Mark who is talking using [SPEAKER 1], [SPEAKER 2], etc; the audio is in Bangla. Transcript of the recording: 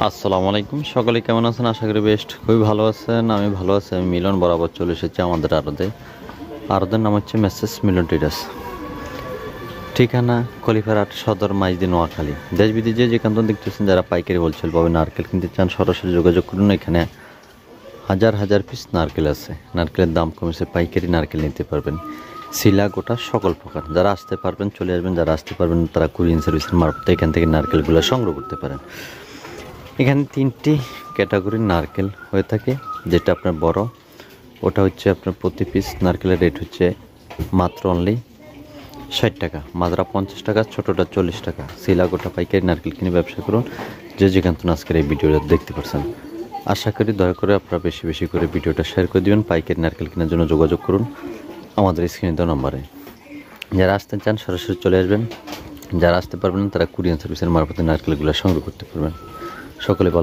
[SPEAKER 1] আসসালামু আলাইকুম, সকলে কেমন আছেন? আশা করি বেস্ট খুবই ভালো আছেন। আমি ভালো আছি। আমি মিলন বরাবর চলে এসেছি আমাদের আরদের নাম হচ্ছে মেসেস মিলন ট্রেডার্স। ঠিকানা খলিফারহাট সদর, মাইজদি, নোয়াখালী। দেশ বিদেশে যেখান থেকে দেখতেছেন, যারা পাইকারি হোলসেল পাবে নারকেল কিনতে চান, সরাসরি যোগাযোগ করুন। এখানে হাজার হাজার পিস নারকেল আছে। নারকেলের দাম কমেছে, পাইকারি নারকেল নিতে পারবেন। শিলা গোটা সকল প্রকার। যারা আসতে পারবেন চলে আসবেন, যারা আসতে পারবেন তারা কুরিয়ার সার্ভিসের মারফত এখান থেকে নারকেলগুলো সংগ্রহ করতে পারেন। এখানে তিনটি ক্যাটাগরির নারকেল হয়ে থাকে। যেটা আপনার বড়, ওটা হচ্ছে আপনার প্রতি পিস নারকেলের রেট হচ্ছে মাত্র অনলি 60 টাকা, মাদ্রা 50 টাকা, ছোটোটা 40 টাকা। শিলা গোটা পাইকারি নারকেল কিনে ব্যবসা করুন। যে যেখান থেকে আজকের এই ভিডিওটা দেখতে পাচ্ছেন, আশা করি দয়া করে আপনারা বেশি বেশি করে ভিডিওটা শেয়ার করে দেবেন। পাইকারি নারকেল কেনার জন্য যোগাযোগ করুন আমাদের স্ক্রিনে দেওয়া নম্বরে। যারা আসতে চান সরাসরি চলে আসবেন, যারা আসতে পারবেন না তারা কুরিয়ার সার্ভিসের মারফতে নারকেলগুলো সংগ্রহ করতে পারবেন। সকলে ভালো।